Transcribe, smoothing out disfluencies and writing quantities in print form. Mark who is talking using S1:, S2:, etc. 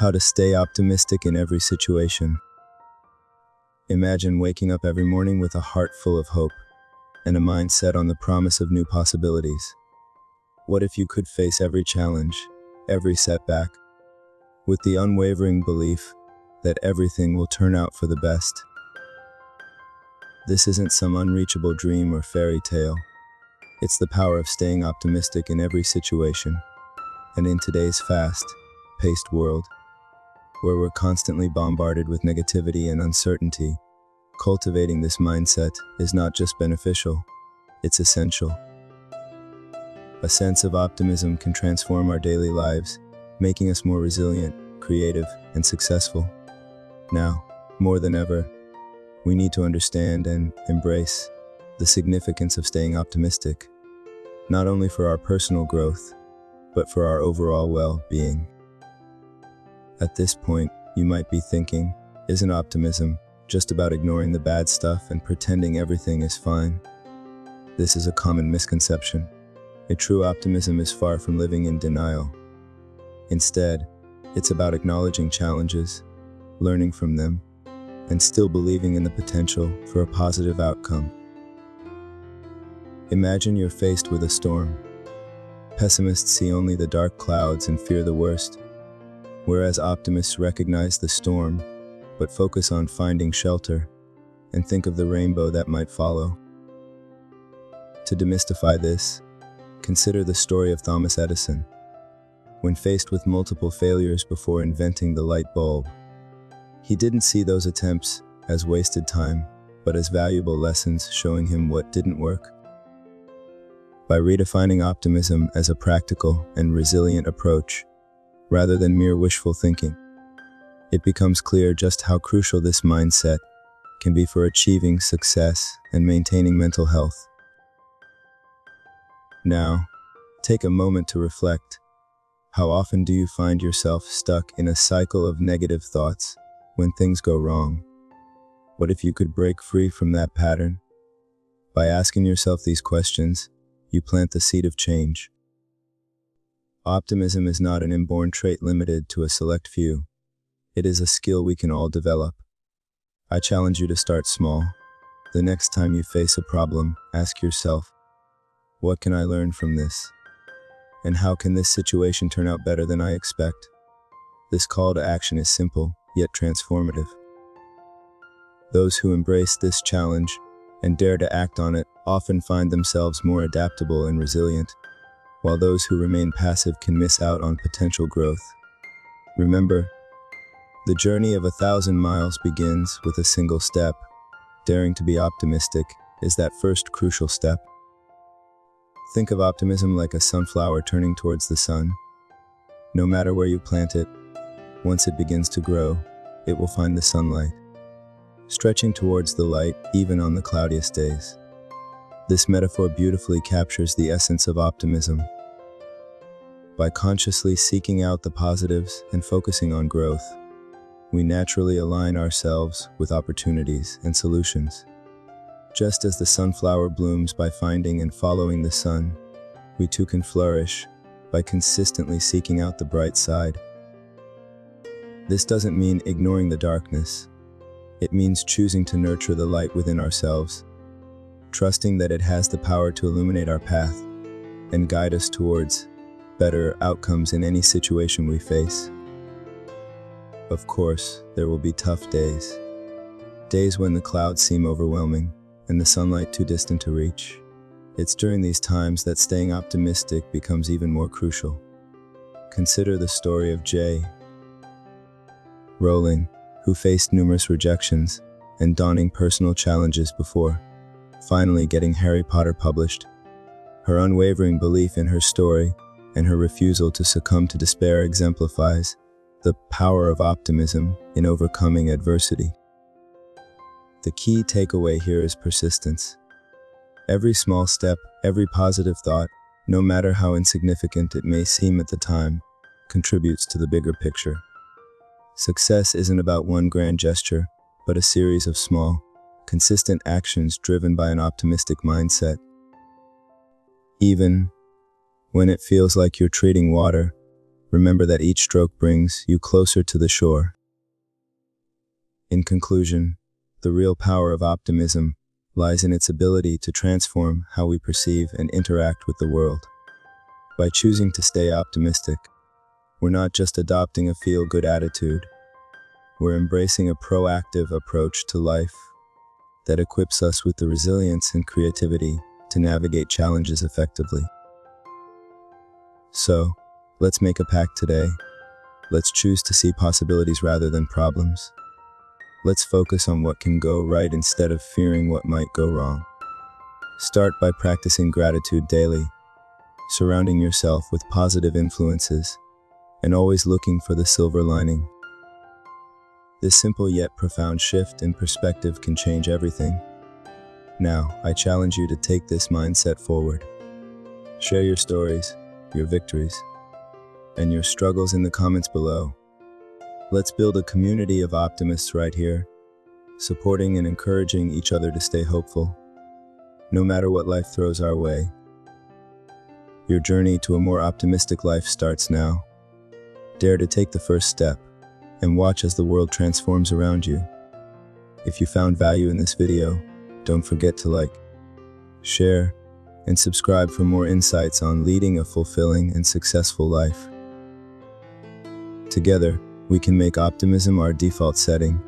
S1: How to stay optimistic in every situation. Imagine waking up every morning with a heart full of hope and a mind set on the promise of new possibilities. What if you could face every challenge, every setback, with the unwavering belief that everything will turn out for the best? This isn't some unreachable dream or fairy tale. It's the power of staying optimistic in every situation. And in today's fast-paced world, where we're constantly bombarded with negativity and uncertainty, cultivating this mindset is not just beneficial, it's essential. A sense of optimism can transform our daily lives, making us more resilient, creative, and successful. Now, more than ever, we need to understand and embrace the significance of staying optimistic, not only for our personal growth, but for our overall well-being. At this point, you might be thinking, isn't optimism just about ignoring the bad stuff and pretending everything is fine? This is a common misconception. A true optimism is far from living in denial. Instead, it's about acknowledging challenges, learning from them, and still believing in the potential for a positive outcome. Imagine you're faced with a storm. Pessimists see only the dark clouds and fear the worst, whereas optimists recognize the storm, but focus on finding shelter and think of the rainbow that might follow. To demystify this, consider the story of Thomas Edison. When faced with multiple failures before inventing the light bulb, he didn't see those attempts as wasted time, but as valuable lessons showing him what didn't work. By redefining optimism as a practical and resilient approach, rather than mere wishful thinking, it becomes clear just how crucial this mindset can be for achieving success and maintaining mental health. Now, take a moment to reflect. How often do you find yourself stuck in a cycle of negative thoughts when things go wrong? What if you could break free from that pattern? By asking yourself these questions, you plant the seed of change. Optimism is not an inborn trait limited to a select few. It is a skill we can all develop. I challenge you to start small. The next time you face a problem, ask yourself, what can I learn from this? And how can this situation turn out better than I expect? This call to action is simple, yet transformative. Those who embrace this challenge and dare to act on it often find themselves more adaptable and resilient, while those who remain passive can miss out on potential growth. Remember, the journey of 1,000 miles begins with a single step. Daring to be optimistic is that first crucial step. Think of optimism like a sunflower turning towards the sun. No matter where you plant it, once it begins to grow, it will find the sunlight, stretching towards the light even on the cloudiest days. This metaphor beautifully captures the essence of optimism. By consciously seeking out the positives and focusing on growth, we naturally align ourselves with opportunities and solutions. Just as the sunflower blooms by finding and following the sun, we too can flourish by consistently seeking out the bright side. This doesn't mean ignoring the darkness. It means choosing to nurture the light within ourselves, trusting that it has the power to illuminate our path and guide us towards better outcomes in any situation we face. Of course, there will be tough days. Days when the clouds seem overwhelming and the sunlight too distant to reach. It's during these times that staying optimistic becomes even more crucial. Consider the story of J. Rowling, who faced numerous rejections and daunting personal challenges before finally getting Harry Potter published. Her unwavering belief in her story and her refusal to succumb to despair exemplifies the power of optimism in overcoming adversity. The key takeaway here is persistence. Every small step, every positive thought, no matter how insignificant it may seem at the time, contributes to the bigger picture. Success isn't about one grand gesture, but a series of small, consistent actions driven by an optimistic mindset. Even when it feels like you're treading water, Remember that each stroke brings you closer to the shore. In conclusion, the real power of optimism lies in its ability to transform how we perceive and interact with the world. By choosing to stay optimistic, we're not just adopting a feel-good attitude, we're embracing a proactive approach to life that equips us with the resilience and creativity to navigate challenges effectively. So, let's make a pact today. Let's choose to see possibilities rather than problems. Let's focus on what can go right instead of fearing what might go wrong. Start by practicing gratitude daily, surrounding yourself with positive influences, and always looking for the silver lining. This simple yet profound shift in perspective can change everything. Now, I challenge you to take this mindset forward. Share your stories, your victories, and your struggles in the comments below. Let's build a community of optimists right here, supporting and encouraging each other to stay hopeful, no matter what life throws our way. Your journey to a more optimistic life starts now. Dare to take the first step and watch as the world transforms around you. If you found value in this video, don't forget to like, share, and subscribe for more insights on leading a fulfilling and successful life. Together, we can make optimism our default setting